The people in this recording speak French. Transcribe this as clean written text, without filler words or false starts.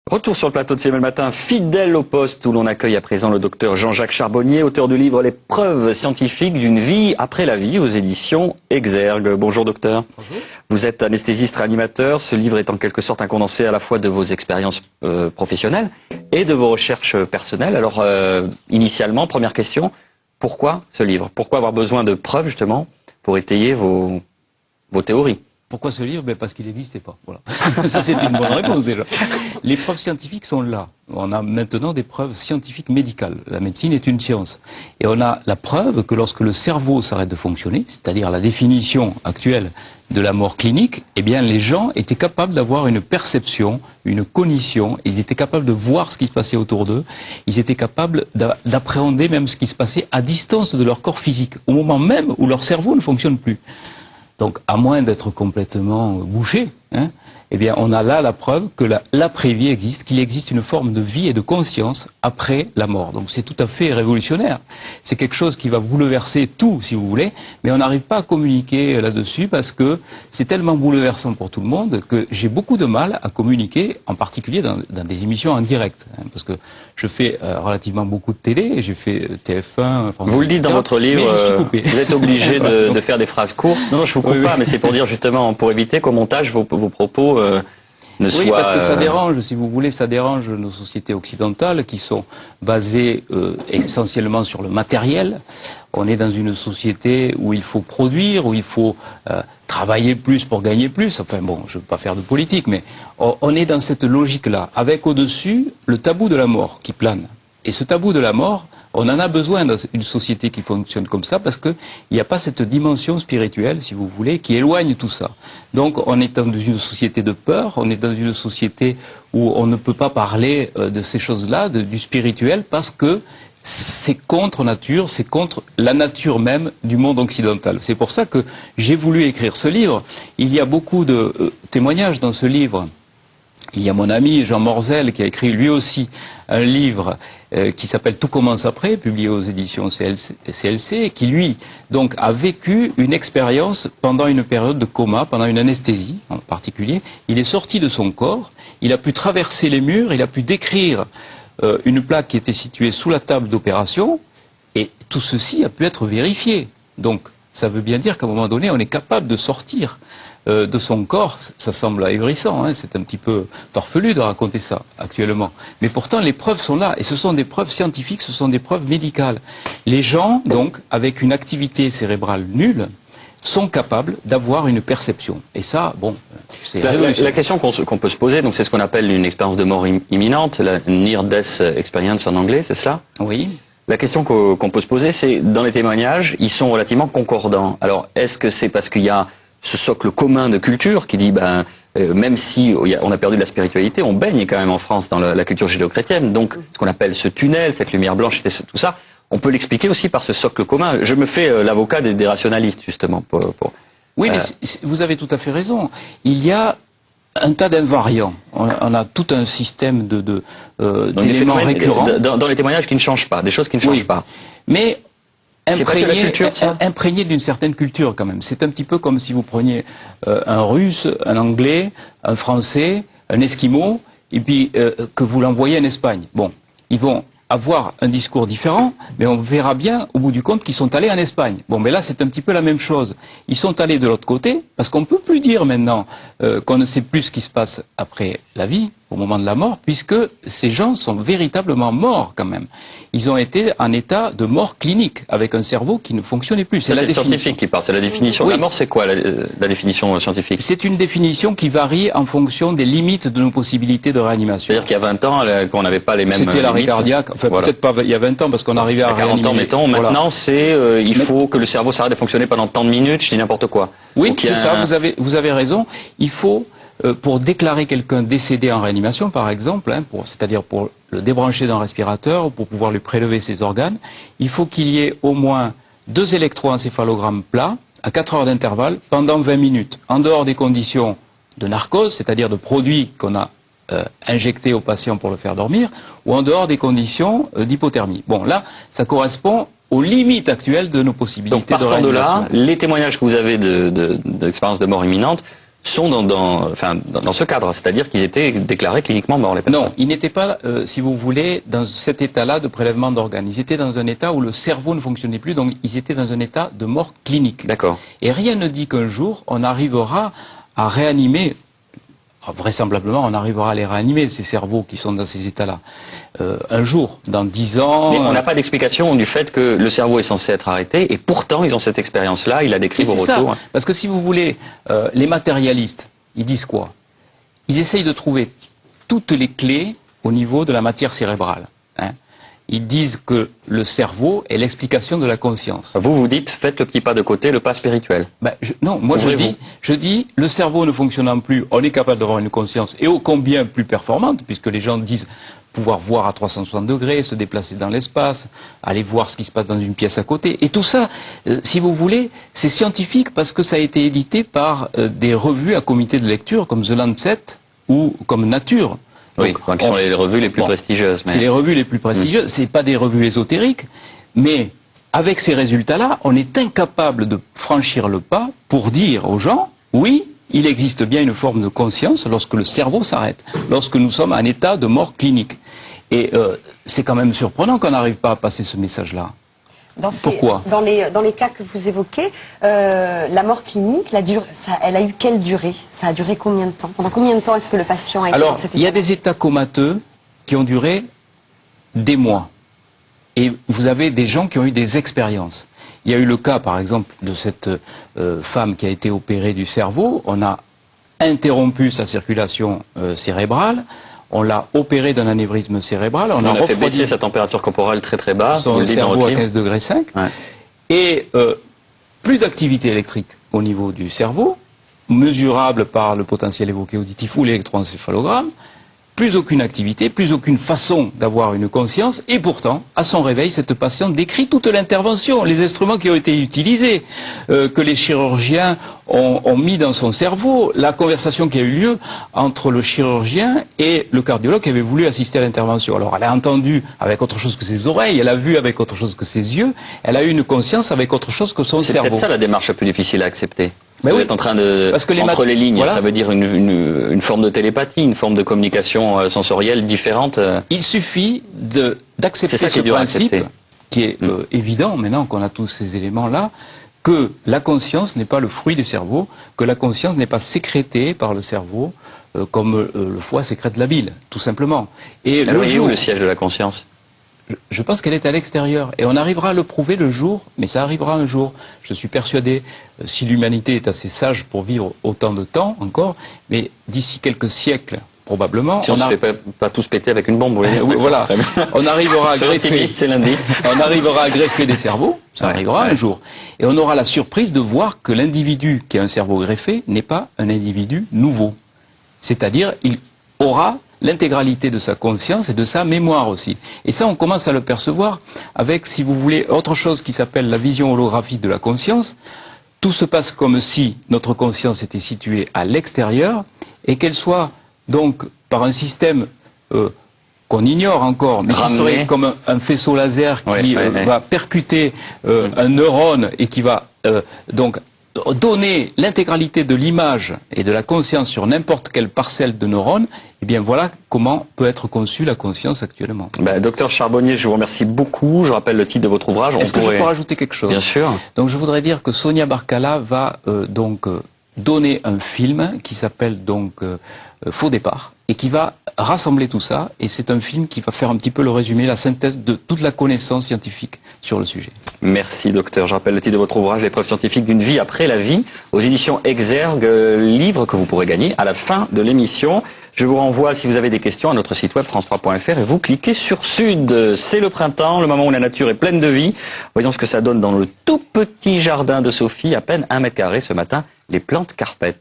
Retour sur le plateau de CML Matin, fidèle au poste où l'on accueille à présent le docteur Jean-Jacques Charbonnier, auteur du livre Les preuves scientifiques d'une vie après la vie aux éditions Exergue. Bonjour docteur. Bonjour. Vous êtes anesthésiste réanimateur. Ce livre est en quelque sorte un condensé à la fois de vos expériences professionnelles et de vos recherches personnelles. Alors initialement, première question, pourquoi ce livre? Pourquoi avoir besoin de preuves justement pour étayer vos théories? Pourquoi ce livre? Parce qu'il n'existait pas. Voilà. Ça, c'est une bonne réponse déjà. Les preuves scientifiques sont là. On a maintenant des preuves scientifiques médicales. La médecine est une science. Et on a la preuve que lorsque le cerveau s'arrête de fonctionner, c'est-à-dire la définition actuelle de la mort clinique, eh bien les gens étaient capables d'avoir une perception, une cognition, ils étaient capables de voir ce qui se passait autour d'eux, ils étaient capables d'appréhender même ce qui se passait à distance de leur corps physique, au moment même où leur cerveau ne fonctionne plus. Donc, à moins d'être complètement bouché, eh bien, on a là la preuve que l'après-vie existe, qu'il existe une forme de vie et de conscience après la mort. Donc, c'est tout à fait révolutionnaire. C'est quelque chose qui va bouleverser tout, si vous voulez, mais on n'arrive pas à communiquer là-dessus parce que c'est tellement bouleversant pour tout le monde que j'ai beaucoup de mal à communiquer, en particulier dans des émissions en direct. Parce que je fais relativement beaucoup de télé, j'ai fait TF1, France. Vous le dites dans votre livre, vous êtes obligé de faire des phrases courtes. Non, je vous coupe pas, mais c'est pour dire justement, pour éviter qu'au montage, vos propos ne soient... Oui, parce que ça dérange, si vous voulez, ça dérange nos sociétés occidentales qui sont basées essentiellement sur le matériel. On est dans une société où il faut produire, où il faut travailler plus pour gagner plus. Enfin bon, je ne veux pas faire de politique, mais on est dans cette logique-là, avec au-dessus le tabou de la mort qui plane. Et ce tabou de la mort, on en a besoin dans une société qui fonctionne comme ça parce qu'il n'y a pas cette dimension spirituelle, si vous voulez, qui éloigne tout ça. Donc on est dans une société de peur, on est dans une société où on ne peut pas parler de ces choses-là, du spirituel, parce que c'est contre nature, c'est contre la nature même du monde occidental. C'est pour ça que j'ai voulu écrire ce livre. Il y a beaucoup de témoignages dans ce livre. Il y a mon ami Jean Morzel qui a écrit lui aussi un livre qui s'appelle Tout commence après, publié aux éditions CLC, qui lui donc a vécu une expérience pendant une période de coma, pendant une anesthésie en particulier. Il est sorti de son corps, il a pu traverser les murs, il a pu décrire une plaque qui était située sous la table d'opération, et tout ceci a pu être vérifié. Donc ça veut bien dire qu'à un moment donné on est capable de sortir de son corps. Ça semble ahurissant, c'est un petit peu farfelu de raconter ça actuellement. Mais pourtant les preuves sont là, et ce sont des preuves scientifiques, ce sont des preuves médicales. Les gens, donc, avec une activité cérébrale nulle, sont capables d'avoir une perception. Et ça, bon, c'est... La question qu'on peut se poser, donc c'est ce qu'on appelle une expérience de mort imminente, la Near Death Experience en anglais, c'est cela? Oui. La question qu'on peut se poser, c'est, dans les témoignages, ils sont relativement concordants. Alors, est-ce que c'est parce qu'il y a ce socle commun de culture qui dit, même si on a perdu de la spiritualité, on baigne quand même en France dans la culture judéo-chrétienne, donc ce qu'on appelle ce tunnel, cette lumière blanche, tout ça, on peut l'expliquer aussi par ce socle commun. Je me fais l'avocat des rationalistes, justement. Oui, mais vous avez tout à fait raison. Il y a un tas d'invariants. On a tout un système d'éléments récurrents. Dans les témoignages qui ne changent pas, des choses qui ne changent pas. Mais imprégné d'une certaine culture quand même. C'est un petit peu comme si vous preniez un russe, un anglais, un français, un esquimau, et puis que vous l'envoyez en Espagne. Bon, ils vont avoir un discours différent, mais on verra bien au bout du compte qu'ils sont allés en Espagne. Bon, mais là c'est un petit peu la même chose. Ils sont allés de l'autre côté, parce qu'on ne peut plus dire maintenant qu'on ne sait plus ce qui se passe après la vie, au moment de la mort, puisque ces gens sont véritablement morts quand même. Ils ont été en état de mort clinique, avec un cerveau qui ne fonctionnait plus. C'est la scientifique qui parle, c'est la définition. Oui. La mort, c'est quoi la définition scientifique? C'est une définition qui varie en fonction des limites de nos possibilités de réanimation. C'est-à-dire qu'il y a 20 ans, qu'on n'avait pas les mêmes limites. C'était l'arrêt cardiaque, enfin voilà. Peut-être pas il y a 20 ans, parce qu'on arrivait à réanimer. 40 ans, mettons, voilà. Maintenant c'est, il faut que le cerveau s'arrête de fonctionner pendant tant de minutes, je dis n'importe quoi. Oui, c'est ça, vous avez raison. Il faut... pour déclarer quelqu'un décédé en réanimation, par exemple, c'est-à-dire pour le débrancher d'un respirateur, ou pour pouvoir lui prélever ses organes, il faut qu'il y ait au moins 2 électroencéphalogrammes plats, à 4 heures d'intervalle, pendant 20 minutes, en dehors des conditions de narcose, c'est-à-dire de produits qu'on a injectés au patient pour le faire dormir, ou en dehors des conditions d'hypothermie. Bon, là, ça correspond aux limites actuelles de nos possibilités de réanimation. Donc, partant de là, les témoignages que vous avez d'expériences de mort imminente sont dans ce cadre, c'est-à-dire qu'ils étaient déclarés cliniquement morts, les personnes. Non, ils n'étaient pas, si vous voulez, dans cet état-là de prélèvement d'organes. Ils étaient dans un état où le cerveau ne fonctionnait plus, donc ils étaient dans un état de mort clinique. D'accord. Et rien ne dit qu'un jour, on arrivera à réanimer, vraisemblablement, on arrivera à les réanimer, ces cerveaux qui sont dans ces états-là. Un jour, dans 10 ans... Mais on n'a pas d'explication du fait que le cerveau est censé être arrêté, et pourtant ils ont cette expérience-là, il a décrit vos retours. Ça, parce que si vous voulez, les matérialistes, ils disent quoi? Ils essayent de trouver toutes les clés au niveau de la matière cérébrale. Hein. Ils disent que le cerveau est l'explication de la conscience. Vous dites, faites le petit pas de côté, le pas spirituel. Non, moi je dis, le cerveau ne fonctionnant plus, on est capable d'avoir une conscience, et ô combien plus performante, puisque les gens disent pouvoir voir à 360 degrés, se déplacer dans l'espace, aller voir ce qui se passe dans une pièce à côté. Et tout ça, si vous voulez, c'est scientifique parce que ça a été édité par des revues à comité de lecture comme The Lancet ou comme Nature. Oui, qui sont les revues les plus prestigieuses. C'est les revues les plus prestigieuses, c'est pas des revues ésotériques, mais avec ces résultats-là, on est incapable de franchir le pas pour dire aux gens, oui, il existe bien une forme de conscience lorsque le cerveau s'arrête, lorsque nous sommes en état de mort clinique. Et c'est quand même surprenant qu'on n'arrive pas à passer ce message-là. Pourquoi? Dans les cas que vous évoquez, la mort clinique, elle a eu quelle durée? Ça a duré combien de temps? Pendant combien de temps est-ce que le patient a été dans cet état? Il y a des états comateux qui ont duré des mois. Et vous avez des gens qui ont eu des expériences. Il y a eu le cas, par exemple, de cette femme qui a été opérée du cerveau. On a interrompu sa circulation cérébrale. On l'a opéré d'un anévrisme cérébral. On a fait baisser sa température corporelle très très bas. Son cerveau à 15,5 degrés. Ouais. Et plus d'activité électrique au niveau du cerveau, mesurable par le potentiel évoqué auditif ou l'électroencéphalogramme. Plus aucune activité, plus aucune façon d'avoir une conscience, et pourtant, à son réveil, cette patiente décrit toute l'intervention, les instruments qui ont été utilisés, que les chirurgiens ont mis dans son cerveau, la conversation qui a eu lieu entre le chirurgien et le cardiologue qui avait voulu assister à l'intervention. Alors, elle a entendu avec autre chose que ses oreilles, elle a vu avec autre chose que ses yeux, elle a eu une conscience avec autre chose que son cerveau. C'est peut-être ça la démarche la plus difficile à accepter. Mais vous oui, êtes en train de, entre les lignes, voilà. Ça veut dire une forme de télépathie, une forme de communication sensorielle différente. Il suffit d'accepter ce principe, qui est évident maintenant qu'on a tous ces éléments-là, que la conscience n'est pas le fruit du cerveau, que la conscience n'est pas sécrétée par le cerveau, comme le foie sécrète la bile, tout simplement. Et alors, il est où le siège de la conscience ? Je pense qu'elle est à l'extérieur, et on arrivera à le prouver le jour, mais ça arrivera un jour. Je suis persuadé, si l'humanité est assez sage pour vivre autant de temps encore, mais d'ici quelques siècles, probablement... Si on ne se fait pas tous péter avec une bombe, oui. Voilà, on arrivera à greffer, on arrivera à greffer des cerveaux, ça arrivera un jour, et on aura la surprise de voir que l'individu qui a un cerveau greffé n'est pas un individu nouveau. C'est-à-dire, il aura l'intégralité de sa conscience et de sa mémoire aussi. Et ça, on commence à le percevoir avec, si vous voulez, autre chose qui s'appelle la vision holographique de la conscience. Tout se passe comme si notre conscience était située à l'extérieur et qu'elle soit donc par un système qu'on ignore encore, mais qui serait comme un faisceau laser qui va percuter un neurone et qui va donc donner l'intégralité de l'image et de la conscience sur n'importe quelle parcelle de neurones, eh bien voilà comment peut être conçue la conscience actuellement. Docteur Charbonnier, je vous remercie beaucoup. Je rappelle le titre de votre ouvrage. Est-ce que je peux rajouter quelque chose? Bien sûr. Donc je voudrais dire que Sonia Barkala va donner un film qui s'appelle Faux départ et qui va rassembler tout ça, et c'est un film qui va faire un petit peu le résumé, la synthèse de toute la connaissance scientifique sur le sujet. Merci docteur. Je rappelle le titre de votre ouvrage, Les preuves scientifiques d'une vie après la vie, aux éditions Exergue, livre que vous pourrez gagner à la fin de l'émission. Je vous renvoie, si vous avez des questions, à notre site web france3.fr et vous cliquez sur Sud. C'est le printemps, le moment où la nature est pleine de vie. Voyons ce que ça donne dans le tout petit jardin de Sophie, à peine 1 mètre carré ce matin, les plantes carpettes.